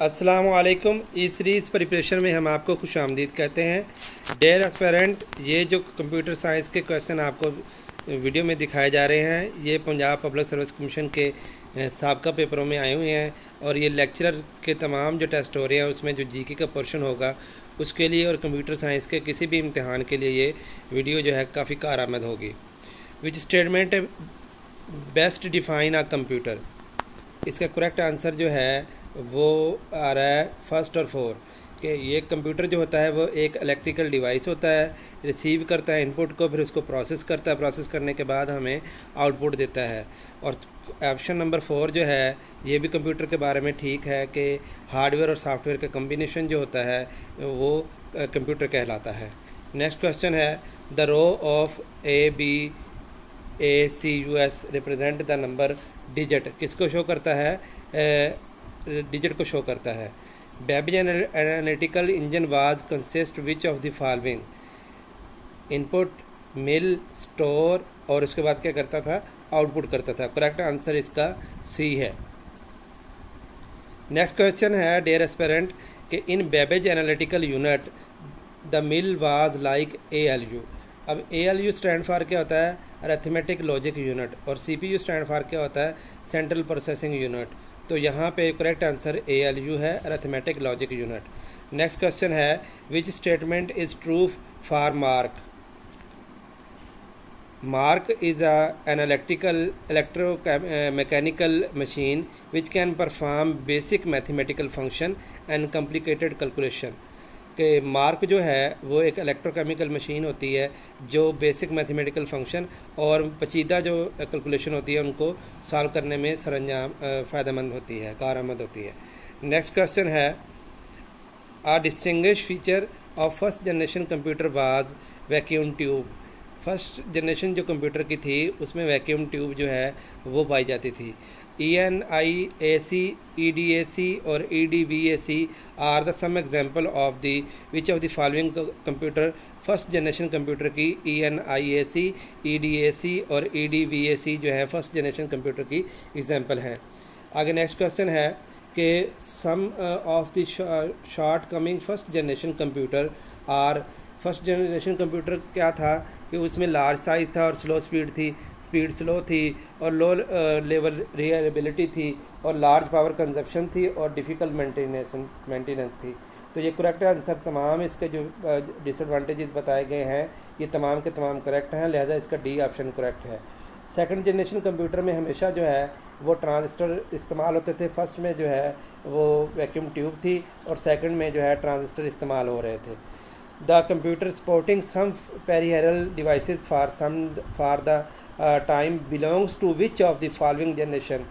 अस्सलामुअलैकुम। इस series preparation में हम आपको खुश आमदीद कहते हैं। डेयर एस्पिरेंट, ये जो कंप्यूटर साइंस के क्वेश्चन आपको वीडियो में दिखाए जा रहे हैं, ये पंजाब पब्लिक सर्विस कमीशन के साबका पेपरों में आए हुए हैं और ये लेक्चरर के तमाम जो टेस्ट हो रहे हैं उसमें जो जीके का पोर्शन होगा उसके लिए और कंप्यूटर साइंस के किसी भी इम्तिहान के लिए ये वीडियो जो है काफ़ी कारआमद होगी। Which statement best define a computer, इसका करेक्ट आंसर जो है वो आ रहा है फर्स्ट और फोर कि ये कंप्यूटर जो होता है वो एक इलेक्ट्रिकल डिवाइस होता है, रिसीव करता है इनपुट को, फिर उसको प्रोसेस करता है, प्रोसेस करने के बाद हमें आउटपुट देता है। और ऑप्शन नंबर 4 जो है ये भी कंप्यूटर के बारे में ठीक है कि हार्डवेयर और सॉफ्टवेयर का कम्बिनेशन जो होता है वो कंप्यूटर कहलाता है। नेक्स्ट क्वेश्चन है the row of ABACUS represent the number digit, किसको शो करता है? डिजिट को शो करता है। Babbage analytical engine was consist which of the following, input, mill, store और उसके बाद क्या करता था? आउटपुट करता था। करेक्ट आंसर इसका सी है। नेक्स्ट क्वेश्चन है डियर एस्पिरेंट कि in Babbage's analytical unit the mill was like ALU। अब ALU स्टैंड फॉर क्या होता है? अरिथमेटिक लॉजिक यूनिट, और CPU स्टैंड फॉर क्या होता है? Central processing unit. तो यहाँ पे करेक्ट आंसर ALU है, arithmetic logic unit. Next question है which statement is true for Mark. Mark is an mechanical machine which can perform basic mathematical function and complicated calculation. कि mark जो है वो एक इलेक्ट्रोकेमिकल मशीन होती है जो बेसिक मैथमेटिकल फंक्शन और पेचीदा जो कैलकुलेशन होती है उनको सॉल्व करने में सरंजाम फ़ायदेमंद होती है, कारआमद होती है। नेक्स्ट क्वेश्चन है a distinguish feature of first generation computer was vacuum tube. First generation जो कंप्यूटर की थी उसमें वैक्यूम ट्यूब जो है वो पाई जाती थी। ENIAC, EDAC और EDVAC are the some example of the which of the following computer first generation computer की ENIAC, EDAC और EDVAC जो है फर्स्ट जनरेशन कंप्यूटर की एग्जाम्पल हैं। आगे नेक्स्ट क्वेश्चन है कि some of the shortcoming first generation computer are. First generation computer क्या था कि उसमें लार्ज साइज़ था और स्लो स्पीड थी, स्पीड स्लो थी और लो लेवल रिलायबिलिटी थी और लार्ज पावर कंजप्शन थी और डिफ़िकल्ट मेंटेनेंस थी। तो ये करेक्ट आंसर तमाम इसके जो डिसएडवांटेजेस बताए गए हैं ये तमाम के तमाम करेक्ट हैं, लिहाजा इसका डी ऑप्शन करेक्ट है। सेकंड जनरेशन कंप्यूटर में हमेशा जो है वो ट्रांजिस्टर इस्तेमाल होते थे। फर्स्ट में जो है वो वैक्यूम ट्यूब थी और सेकंड में जो है ट्रांजिस्टर इस्तेमाल हो रहे थे। The computer supporting some peripheral devices for the time belongs to which of the following generation.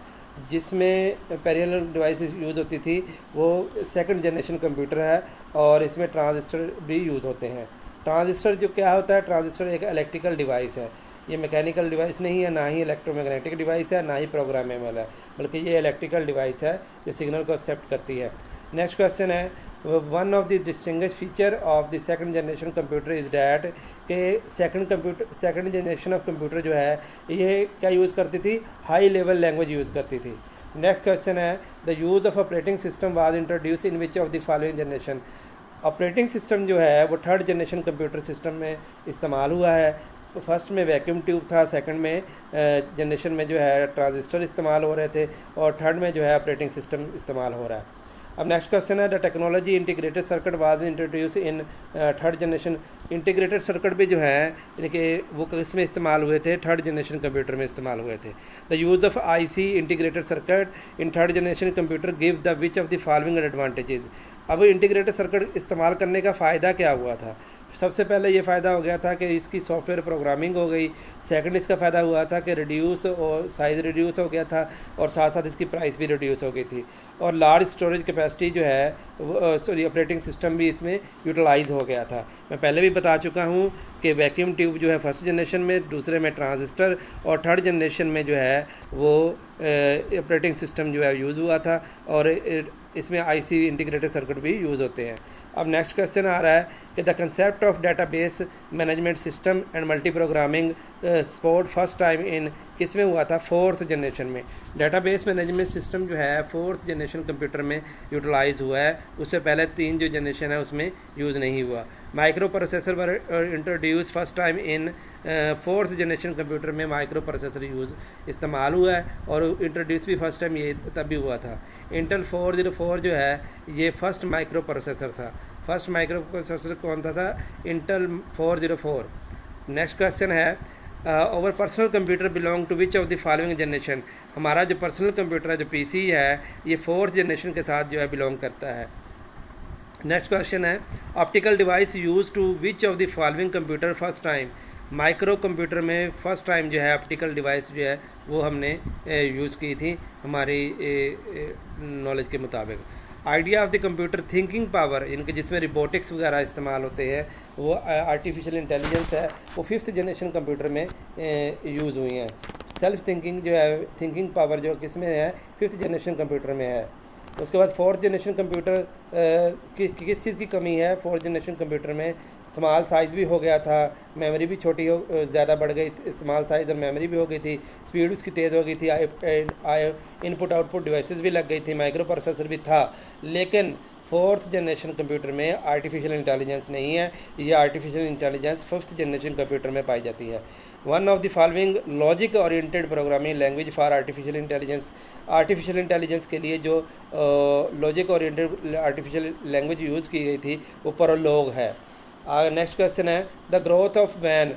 जिसमें पेरिफेरल डिवाइसेस यूज़ होती थी वो सेकंड जनरेशन कंप्यूटर है और इसमें ट्रांजिस्टर भी यूज़ होते हैं। ट्रांजिस्टर जो क्या होता है? ट्रांजिस्टर एक इलेक्ट्रिकल डिवाइस है, ये मैकेनिकल डिवाइस नहीं है, ना ही इलेक्ट्रोमैग्नेटिक डिवाइस है, ना ही प्रोग्रामेबल है, बल्कि ये इलेक्ट्रिकल डिवाइस है जो सिग्नल को एक्सेप्ट करती है। नेक्स्ट क्वेश्चन है one of the distinguish feature of the second generation computer is that के सेकंड जनरेशन ऑफ कंप्यूटर जो है ये क्या यूज़ करती थी? हाई लेवल लैंग्वेज यूज़ करती थी। नेक्स्ट क्वेश्चन है the use of operating system was introduce in which of the following generation. Operating system जो है वो थर्ड जनरेशन कंप्यूटर सिस्टम में इस्तेमाल हुआ है। तो फर्स्ट में वैक्यूम ट्यूब था, सेकंड में जनरेशन में जो है ट्रांजिस्टर इस्तेमाल हो रहे थे और थर्ड में जो है ऑपरेटिंग सिस्टम इस्तेमाल हो रहा है। अब नेक्स्ट क्वेश्चन है the technology integrated circuit was introduce in third generation. Integrated circuit भी जो है कि वो किस में इस्तेमाल हुए थे? थर्ड जनरेशन कंप्यूटर में इस्तेमाल हुए थे। The use of IC integrated circuit in third generation computer give the which of the following advantages. अब इंटीग्रेटेड सर्किट इस्तेमाल करने का फ़ायदा क्या हुआ था? सबसे पहले ये फ़ायदा हो गया था कि इसकी सॉफ्टवेयर प्रोग्रामिंग हो गई। सेकंड इसका फ़ायदा हुआ था कि रिड्यूस और साइज़ रिड्यूस हो गया था और साथ साथ इसकी प्राइस भी रिड्यूस हो गई थी और लार्ज स्टोरेज कैपेसिटी जो है ऑपरेटिंग सिस्टम भी इसमें यूटिलाइज़ हो गया था। मैं पहले भी बता चुका हूँ कि वैक्यूम ट्यूब जो है फर्स्ट जनरेशन में, दूसरे में ट्रांजिस्टर और थर्ड जनरेशन में जो है वो ऑपरेटिंग सिस्टम जो है यूज़ हुआ था और इसमें IC इंटीग्रेटेड सर्किट भी यूज़ होते हैं। अब नेक्स्ट क्वेश्चन आ रहा है कि the concept of database management system and multi programming sport first time in किस में हुआ था, 4th जनरेशन में। डेटाबेस मैनेजमेंट सिस्टम जो है 4th जनरेशन कंप्यूटर में यूटिलाइज़ हुआ है, उससे पहले 3 जो जनरेशन है उसमें यूज़ नहीं हुआ। Micro processor were introduce first time in 4th generation computer में माइक्रो प्रोसेसर यूज़ इस्तेमाल हुआ है, और इंट्रोड्यूस भी फर्स्ट टाइम ये तभी हुआ था। इंटेल 404 जो है ये फर्स्ट माइक्रो प्रोसेसर था। फर्स्ट माइक्रो प्रोसेसर कौन था Intel 404। Next question is over personal computer belong to which of the following generation. हमारा जो पर्सनल कंप्यूटर है, जो पीसी है, ये 4th जनरेशन के साथ जो है बिलोंग करता है। Next question is optical device use to which of the following computer first time. Microcomputer में फर्स्ट टाइम जो है ऑप्टिकल डिवाइस जो है वो हमने यूज़ की थी हमारी नॉलेज के मुताबिक। Idea of the computer thinking power, इनके जिसमें रोबोटिक्स वगैरह इस्तेमाल होते हैं, वो आर्टिफिशियल इंटेलिजेंस है, वो 5th जनरेशन कंप्यूटर में यूज़ हुई हैं। सेल्फ थिंकिंग जो है, थिंकिंग पावर जो किस में है, 5th जनरेशन कंप्यूटर में है। उसके बाद 4th जनरेशन कंप्यूटर किस चीज़ की कमी है 4th जनरेशन कंप्यूटर में, स्मॉल साइज़ भी हो गया था, मेमोरी भी छोटी हो ज़्यादा बढ़ गई, स्मॉल साइज़ और मेमोरी भी हो गई थी, स्पीड उसकी तेज़ हो गई थी, इनपुट आउटपुट डिवाइसेस भी लग गई थी, माइक्रो प्रोसेसर भी था। लेकिन 4th जनरेशन कंप्यूटर में आर्टिफिशियल इंटेलिजेंस नहीं है, ये artificial intelligence 5th generation computer में पाई जाती है। One of the following logic oriented programming language for artificial intelligence. Artificial intelligence के लिए जो logic oriented artificial language use की गई थी वो प्रोलॉग है। नेक्स्ट क्वेश्चन है द ग्रोथ ऑफ वैन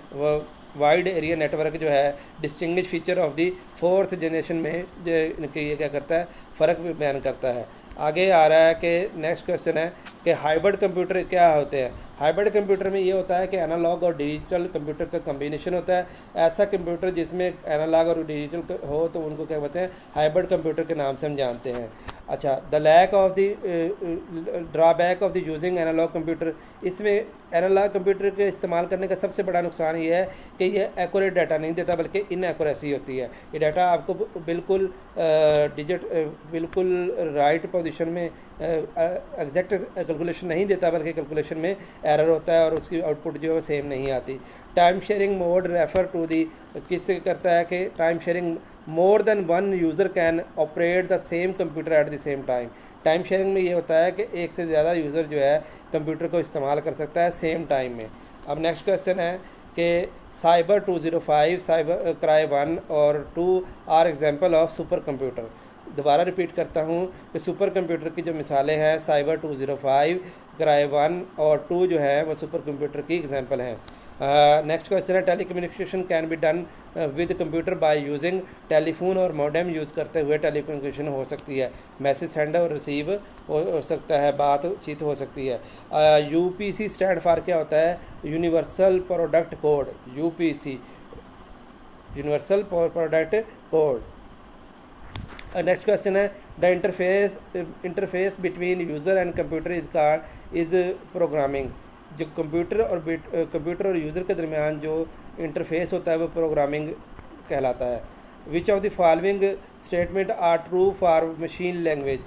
वाइड एरिया नेटवर्क जो है distinguish feature of the 4th generation में ये क्या करता है, फ़र्क भी बयान करता है। आगे आ रहा है कि नेक्स्ट क्वेश्चन है कि हाइब्रिड कंप्यूटर क्या होते हैं। हाइब्रिड कंप्यूटर में ये होता है कि एनालॉग और डिजिटल कंप्यूटर का कम्बिनेशन होता है। ऐसा कंप्यूटर जिसमें एनालॉग और डिजिटल हो तो उनको क्या कहते हैं, हाइब्रिड कंप्यूटर के नाम से हम जानते हैं। अच्छा, the lack of the drawback of the using analog computer, इसमें एनालॉग कंप्यूटर के इस्तेमाल करने का सबसे बड़ा नुकसान ये है कि ये एक्यूरेट डाटा नहीं देता बल्कि इनएक्यूरेसी होती है। ये डाटा आपको बिल्कुल बिल्कुल राइट पोजीशन में एग्जैक्ट कैलकुलेशन नहीं देता बल्कि कैलकुलेशन में एरर होता है और उसकी आउटपुट जो है वो सेम नहीं आती। Time sharing mode refer to the किससे करता है कि time sharing more than one user can operate the same computer at the same time. Time sharing में ये होता है कि एक से ज़्यादा यूज़र जो है कंप्यूटर को इस्तेमाल कर सकता है सेम टाइम में। अब नेक्स्ट क्वेश्चन है कि साइबर 205, साइबर क्राई 1 और 2 are example of supercomputer. दोबारा रिपीट करता हूँ कि सुपर कंप्यूटर की जो मिसालें हैं साइबर 205, क्राई 1 और 2 जो है वो सुपर कंप्यूटर की एग्जाम्पल हैं। Next question is telecommunication can be done with computer by using telephone और मॉडेम यूज़ करते हुए टेली कम्युनिकेशन हो सकती है। मैसेज सेंड और रिसीव हो सकता है, बातचीत हो सकती है। UPC स्टैंड फॉर क्या होता है, universal product code, UPC universal product code. Next question है the interface between user and computer is programming. जो कंप्यूटर और यूज़र के दरमियान जो इंटरफेस होता है वो प्रोग्रामिंग कहलाता है। Which of the following statement are true for machine language.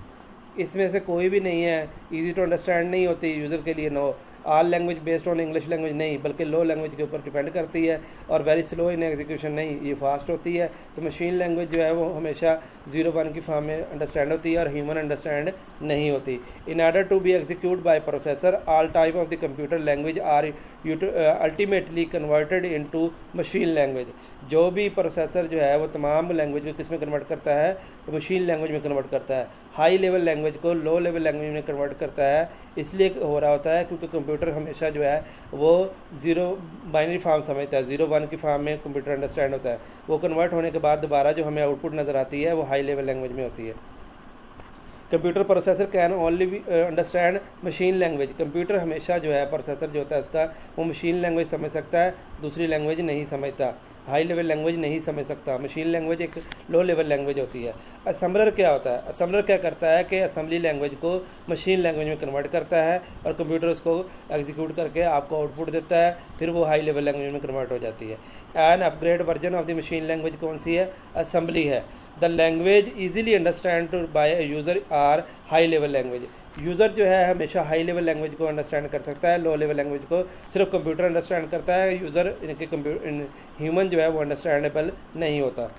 इसमें से कोई भी नहीं है, इजी टू अंडरस्टैंड नहीं होती यूज़र के लिए, no. All language based on English language नहीं, बल्कि लो लैंग्वेज के ऊपर डिपेंड करती है। और वेरी स्लो इन एग्जीक्यूशन नहीं, ये फास्ट होती है। तो मशीन लैंग्वेज जो है वो हमेशा 0-1 की फॉर्म में अंडरस्टैंड होती है और ह्यूमन अंडरस्टैंड नहीं होती। In order to be execute by processor all type of the computer language are ultimately converted into machine language. जो भी प्रोसेसर जो है वो तमाम लैंग्वेज को किस में कन्वर्ट करता है, मशीन लैंग्वेज में कन्वर्ट करता है। हाई लेवल लैंग्वेज को लो लेवल लैंग्वेज में कन्वर्ट करता है, इसलिए हो रहा होता है क्योंकि कंप्यूटर हमेशा जो है वो 0 बाइनरी फॉर्म समझता है, 0-1 की फॉर्म में कंप्यूटर अंडरस्टैंड होता है। वो कन्वर्ट होने के बाद दोबारा जो हमें आउटपुट नज़र आती है वो हाई लेवल लैंग्वेज में होती है। Computer processor can only be understand machine language. Computer हमेशा जो है प्रोसेसर जो होता है उसका वो मशीन लैंग्वेज समझ सकता है, दूसरी लैंग्वेज नहीं समझता, हाई लेवल लैंग्वेज नहीं समझ सकता। मशीन लैंग्वेज एक लो लेवल लैंग्वेज होती है। असम्बलर क्या होता है? असम्बलर क्या करता है कि असम्बली लैंग्वेज को मशीन लैंग्वेज में कन्वर्ट करता है और कंप्यूटर उसको एग्जीक्यूट करके आपको आउटपुट देता है, फिर वो हाई लेवल लैंग्वेज में कन्वर्ट हो जाती है। An upgrade version of the machine language कौन सी है? असम्बली है। The language easily understand by a user are high level language. User जो है हमेशा हाई लेवल लैंग्वेज को अंडरस्टैंड कर सकता है, लो लेवल लैंग्वेज को सिर्फ कंप्यूटर अंडरस्टैंड करता है। यूज़र इनके ह्यूमन जो है वो अंडरस्टैंडेबल नहीं होता।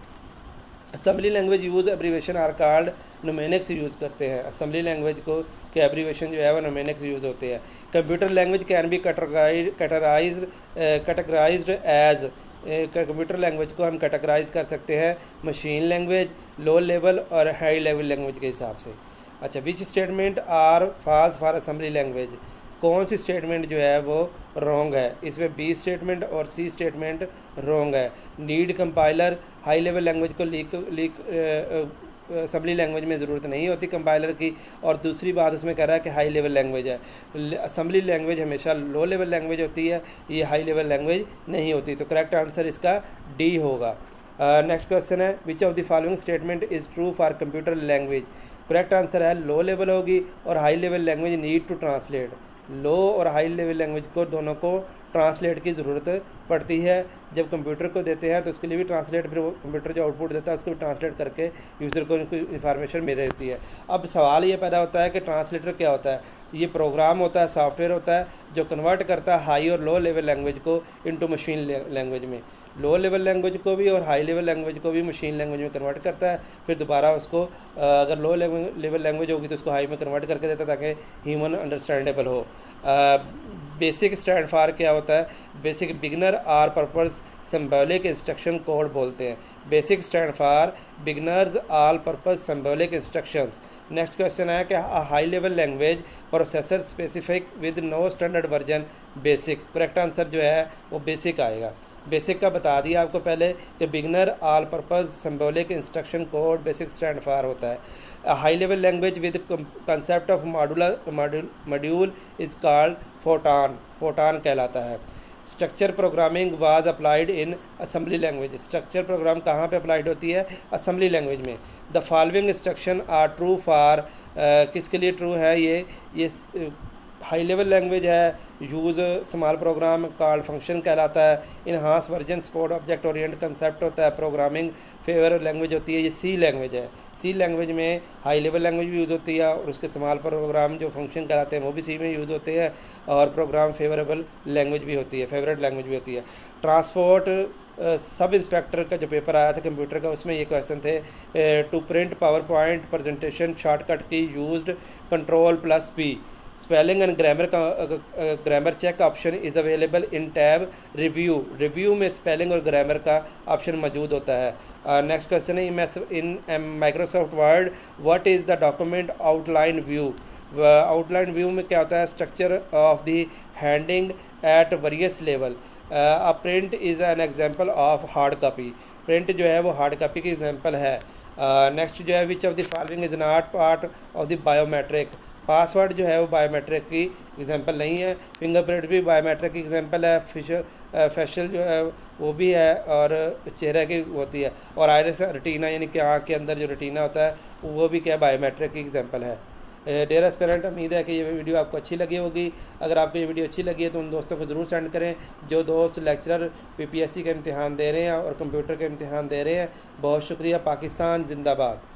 Assembly language use abbreviation are called mnemonics use करते हैं। असम्बली लैंग्वेज को के एब्रीवेशन जो है वो न्यूमेरिक्स यूज़ होते हैं। Computer language can be categorised as, computer language को हम कैटेगराइज कर सकते हैं मशीन लैंग्वेज, लो लेवल और हाई लेवल लैंग्वेज के हिसाब से। अच्छा, which statement are false for assembly language? कौन सी स्टेटमेंट जो है वो रॉन्ग है? इसमें बी स्टेटमेंट और सी स्टेटमेंट रॉन्ग है। Need compiler, high level language को असम्बली लैंग्वेज में ज़रूरत नहीं होती कंपाइलर की। और दूसरी बात उसमें कह रहा है कि हाई लेवल लैंग्वेज है। असम्बली लैंग्वेज हमेशा लो लेवल लैंग्वेज होती है, ये हाई लेवल लैंग्वेज नहीं होती। तो करेक्ट आंसर इसका डी होगा। नेक्स्ट क्वेश्चन है, which of the following statement is true for computer language? Correct answer है लो लेवल होगी और high level language need to translate. Low और हाई लेवल लैंग्वेज को दोनों को ट्रांसलेट की ज़रूरत पड़ती है। जब कंप्यूटर को देते हैं तो उसके लिए भी ट्रांसलेट, फिर वो कंप्यूटर जो आउटपुट देता है उसको भी ट्रांसलेट करके यूज़र को उनको इन्फॉर्मेशन मिल रहती है। अब सवाल ये पैदा होता है कि ट्रांसलेटर क्या होता है? ये प्रोग्राम होता है, सॉफ्टवेयर होता है जो कन्वर्ट करता है हाई और लो लेवल लैंग्वेज को इनटू मशीन लैंग्वेज में। लो लेवल लैंग्वेज को भी और हाई लेवल लैंग्वेज को भी मशीन लैंग्वेज में कन्वर्ट करता है, फिर दोबारा उसको अगर लो लेवल लैंग्वेज होगी तो उसको हाई में कन्वर्ट करके देता है ताकि ह्यूमन अंडरस्टैंडेबल हो। बेसिक स्टैंड फॉर क्या होता है? BASIC beginner all purpose symbolic instruction code बोलते हैं। BASIC stand for beginners all purpose symbolic instructions. Next question है कि high level language processor specific with no standard version BASIC. Correct answer जो है वो बेसिक आएगा। बेसिक का बता दिया आपको पहले कि beginner all purpose symbolic instruction code BASIC stand for होता है। High level language with concept of module is called Fortran, Fortran कहलाता है। Structure programming was applied in assembly language. Structure program कहाँ पे अप्लाइड होती है? असम्बली लैंग्वेज में। The following instruction are true for, किसके लिए ट्रू है ये हाई लेवल लैंग्वेज है। Use small program called function कहलाता है। Enhance version support object Orient concept होता है। प्रोग्रामिंग फेवर लैंग्वेज होती है, ये सी लैंग्वेज है। सी लैंग्वेज में हाई लेवल लैंग्वेज भी यूज़ होती है और उसके स्मॉल प्रोग्राम जो फंक्शन कहलाते हैं वो भी सी में यूज़ होते हैं। और प्रोग्राम फेवरेबल लैंग्वेज भी होती है, फेवरेट लैंग्वेज भी होती है। ट्रांसपोर्ट सब इंस्पेक्टर का जो पेपर आया था कंप्यूटर का, उसमें ये क्वेश्चन थे, to print PowerPoint presentation shortcut key used control P. Spelling and grammar check option is available in tab review. Review में स्पेलिंग और ग्रामर का ऑप्शन मौजूद होता है। नेक्स्ट क्वेश्चन है, in Microsoft Word what is the document outline view? Outline view में क्या होता है? Structure of the heading at various level. Print is an example of hard copy. Print जो है वो हार्ड कॉपी की एग्जाम्पल है। नेक्स्ट जो है, which of the following is not part of the biometric. Password जो है वो बायोमेट्रिक की एग्जांपल नहीं है। फिंगरप्रिंट भी बायोमेट्रिक की एग्जांपल है। फेशियल जो है वो भी है और चेहरे की होती है। और आइरिस रेटिना यानी कि आँख के अंदर जो रेटिना होता है वो भी क्या बायोमेट्रिक की एग्जांपल है। डियर एस्पिरेंट, उम्मीद है कि ये वीडियो आपको अच्छी लगी होगी। अगर आपको ये वीडियो अच्छी लगी है तो उन दोस्तों को ज़रूर सेंड करें जो दोस्त लेक्चरर PPSC का इम्तिहान दे रहे हैं और कंप्यूटर का इम्तिहान दे रहे हैं। बहुत शुक्रिया। पाकिस्तान जिंदाबाद।